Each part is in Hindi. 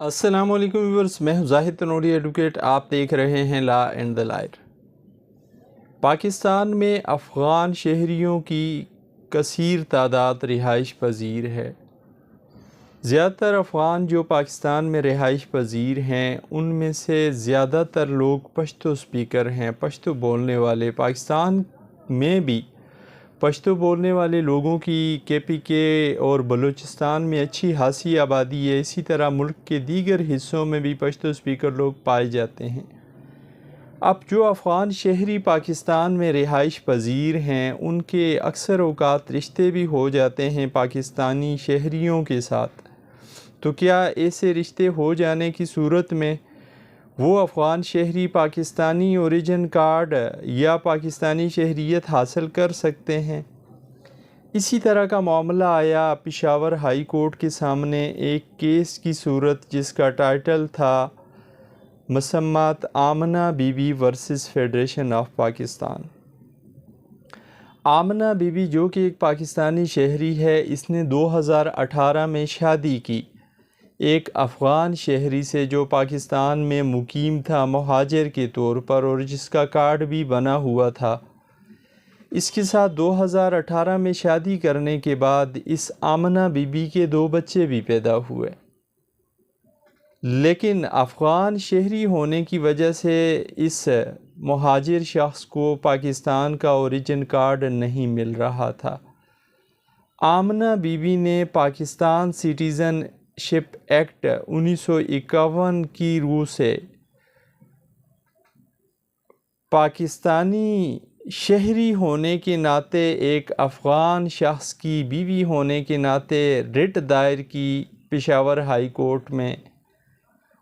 अस्सलाम वालेकुम व्यूअर्स, मैं हूं जाहिद तनोरी एडवोकेट। आप देख रहे हैं law and the light. Pakistan में अफ़गान शहरियों की कसीर तादाद रिहाइश पजीर है। ज़्यादातर अफ़गान जो पाकिस्तान में रिहाइश पजीर हैं उनमें से ज़्यादातर लोग पश्तो स्पीकर हैं, पश्तो बोलने वाले। पाकिस्तान में भी पश्तो बोलने वाले लोगों की KPK और बलूचिस्तान में अच्छी खासी आबादी है। इसी तरह मुल्क के दीगर हिस्सों में भी पश्तो स्पीकर लोग पाए जाते हैं। अब जो अफ़गान शहरी पाकिस्तान में रिहाइश पजीर हैं उनके अक्सर औक़ात रिश्ते भी हो जाते हैं पाकिस्तानी शहरियों के साथ। तो क्या ऐसे रिश्ते हो जाने की सूरत में वो अफ़गान शहरी पाकिस्तानी ओरिजिन कार्ड या पाकिस्तानी शहरियत हासिल कर सकते हैं? इसी तरह का मामला आया पेशावर हाई कोर्ट के सामने एक केस की सूरत, जिसका टाइटल था मसम्मात आमना बीबी वर्सेस फेडरेशन ऑफ पाकिस्तान। आमना बीबी जो कि एक पाकिस्तानी शहरी है, इसने 2018 में शादी की एक अफ़गान शहरी से जो पाकिस्तान में मुकीम था मुहाजिर के तौर पर, और जिसका कार्ड भी बना हुआ था। इसके साथ 2018 में शादी करने के बाद इस आमना बीबी के 2 बच्चे भी पैदा हुए, लेकिन अफ़गान शहरी होने की वजह से इस मुहाजिर शख्स को पाकिस्तान का ओरिजिन कार्ड नहीं मिल रहा था। आमना बीबी ने पाकिस्तान सिटीज़नशिप एक्ट 1951 की रूह से पाकिस्तानी शहरी होने के नाते, एक अफ़गान शख्स की बीवी होने के नाते रिट दायर की पेशावर हाई कोर्ट में,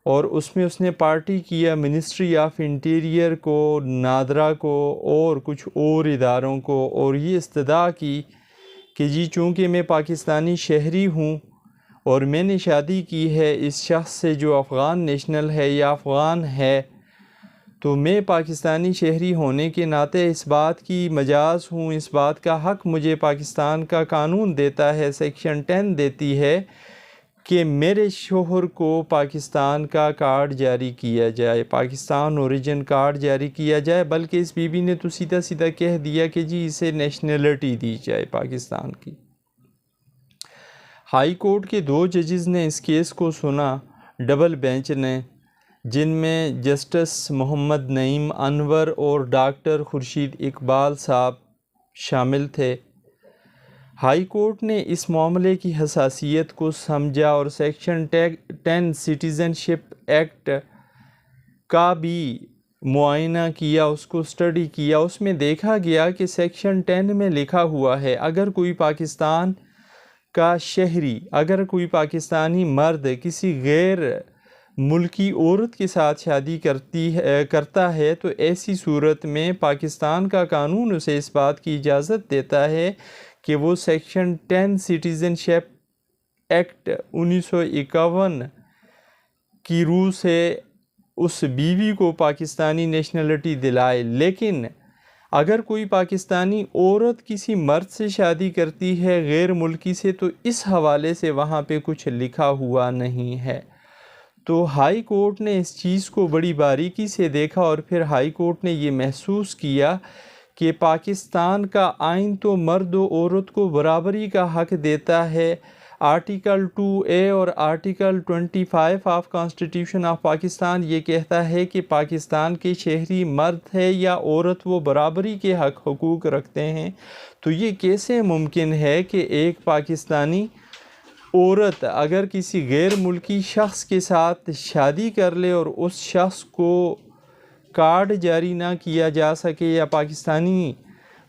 और उसमें उसने पार्टी किया मिनिस्ट्री ऑफ इंटीरियर को, नादरा को और कुछ और इदारों को, और ये इस्तदा की कि जी चूँकि मैं पाकिस्तानी शहरी हूँ और मैंने शादी की है इस शख्स से जो अफ़गान नेशनल है या अफ़गान है, तो मैं पाकिस्तानी शहरी होने के नाते इस बात की मजाज़ हूँ, इस बात का हक़ मुझे पाकिस्तान का कानून देता है, सेक्शन 10 देती है कि मेरे शोहर को पाकिस्तान का कार्ड जारी किया जाए, पाकिस्तान ओरिजिन कार्ड जारी किया जाए। बल्कि इस बीबी ने तो सीधा सीधा कह दिया कि जी इसे नेशनलिटी दी जाए पाकिस्तान की। हाई कोर्ट के 2 जजेस ने इस केस को सुना, डबल बेंच ने, जिनमें जस्टिस मोहम्मद नईम अनवर और डॉक्टर खुर्शीद इकबाल साहब शामिल थे। हाई कोर्ट ने इस मामले की हसासियत को समझा और सेक्शन 10 सिटीज़नशिप एक्ट का भी मुआयना किया, उसको स्टडी किया। उसमें देखा गया कि सेक्शन 10 में लिखा हुआ है, अगर कोई पाकिस्तान का शहरी, अगर कोई पाकिस्तानी मर्द किसी गैर मुल्की औरत के साथ शादी करता है तो ऐसी सूरत में पाकिस्तान का कानून उसे इस बात की इजाज़त देता है कि वो सेक्शन 10 सिटीज़नशिप एक्ट 1951 की रूह से उस बीवी को पाकिस्तानी नेशनलिटी दिलाए। लेकिन अगर कोई पाकिस्तानी औरत किसी मर्द से शादी करती है गैर मुल्की से, तो इस हवाले से वहाँ पे कुछ लिखा हुआ नहीं है। तो हाई कोर्ट ने इस चीज़ को बड़ी बारीकी से देखा और फिर हाई कोर्ट ने ये महसूस किया कि पाकिस्तान का आइन तो मर्द और औरत को बराबरी का हक़ देता है। आर्टिकल 2A और article 25 of constitution of Pakistan ये कहता है कि पाकिस्तान के शहरी मर्द है या औरत, वो बराबरी के हक़ हुकूक रखते हैं। तो ये कैसे मुमकिन है कि एक पाकिस्तानी औरत अगर किसी गैर मुल्की शख्स के साथ शादी कर ले और उस शख्स को कार्ड जारी ना किया जा सके या पाकिस्तानी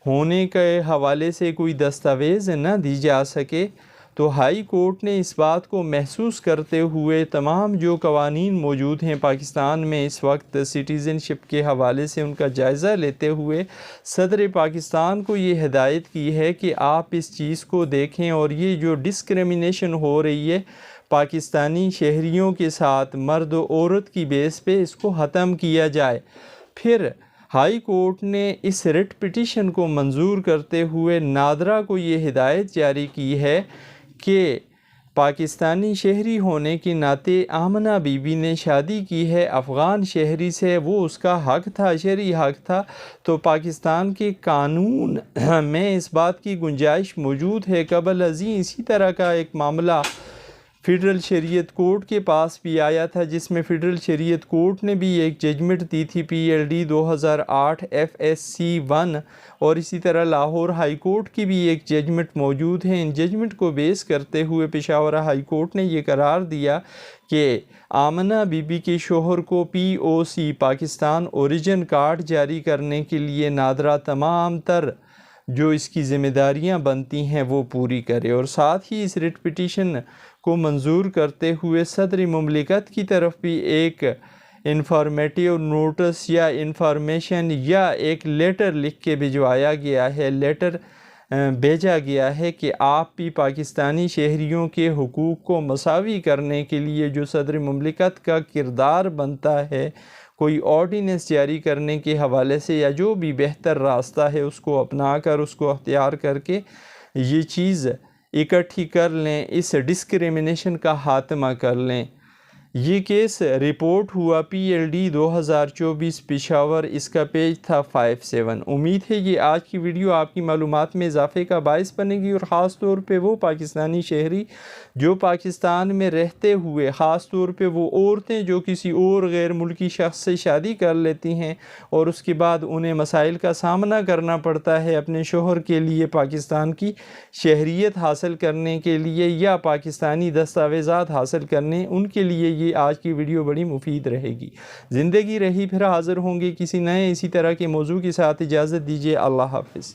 होने के हवाले से कोई दस्तावेज़ ना दी जा सके? तो हाई कोर्ट ने इस बात को महसूस करते हुए तमाम जो कवानीन मौजूद हैं पाकिस्तान में इस वक्त सिटीज़नशिप के हवाले से, उनका जायज़ा लेते हुए सदर पाकिस्तान को ये हिदायत की है कि आप इस चीज़ को देखें और ये जो डिस्क्रिमिनेशन हो रही है पाकिस्तानी शहरियों के साथ मर्द और औरत की बेस पे, इसको ख़त्म किया जाए। फिर हाई कोर्ट ने इस रिट पिटीशन को मंजूर करते हुए नादरा को ये हिदायत जारी की है कि पाकिस्तानी शहरी होने के नाते आमना बीबी ने शादी की है अफ़गान शहरी से, वो उसका हक़ था, शरई हक़ था। तो पाकिस्तान के कानून में इस बात की गुंजाइश मौजूद है। कबल अज़ीं इसी तरह का एक मामला फ़ेडरल शरीयत कोर्ट के पास भी आया था, जिसमें फ़ेडरल शरीयत कोर्ट ने भी एक जजमेंट दी थी PLD 2008 FSC 1, और इसी तरह लाहौर हाई कोर्ट की भी एक जजमेंट मौजूद है। इन जजमेंट को बेस करते हुए पेशावर हाई कोर्ट ने ये करार दिया कि आमना बीबी के शोहर को POC पाकिस्तान ओरिजिन कार्ड जारी करने के लिए नादरा तमाम तर जो इसकी ज़िम्मेदारियां बनती हैं वो पूरी करे, और साथ ही इस रिट पिटीशन को मंजूर करते हुए सदर मुमलिकत की तरफ भी एक इंफॉर्मेटिव नोटिस या इंफॉर्मेशन या एक लेटर लिख के भिजवाया गया है, लेटर भेजा गया है कि आप भी पाकिस्तानी शहरियों के हुकूक़ को मसावी करने के लिए जो सदर मुमलिकत का किरदार बनता है, कोई ऑर्डिनेंस जारी करने के हवाले से या जो भी बेहतर रास्ता है उसको अपना कर, उसको अख्तियार करके ये चीज़ इकट्ठी कर लें, इस डिस्क्रिमिनेशन का ख़ात्मा कर लें। ये केस रिपोर्ट हुआ PLD 2024 पेशावर, इसका पेज था 57। उम्मीद है कि आज की वीडियो आपकी मालूमात में इजाफ़े का बायस बनेगी, और ख़ास तौर पे वो पाकिस्तानी शहरी जो पाकिस्तान में रहते हुए, ख़ास तौर पे वो औरतें जो किसी और गैर मुल्की शख्स से शादी कर लेती हैं और उसके बाद उन्हें मसाइल का सामना करना पड़ता है अपने शोहर के लिए पाकिस्तान की शहरियत हासिल करने के लिए या पाकिस्तानी दस्तावेज़ात हासिल करने, उनके लिए ये आज की वीडियो बड़ी मुफीद रहेगी। ज़िंदगी रही फिर हाज़िर होंगे किसी नए इसी तरह के मौजू के साथ। इजाज़त दीजिए, अल्लाह हाफ़िज़।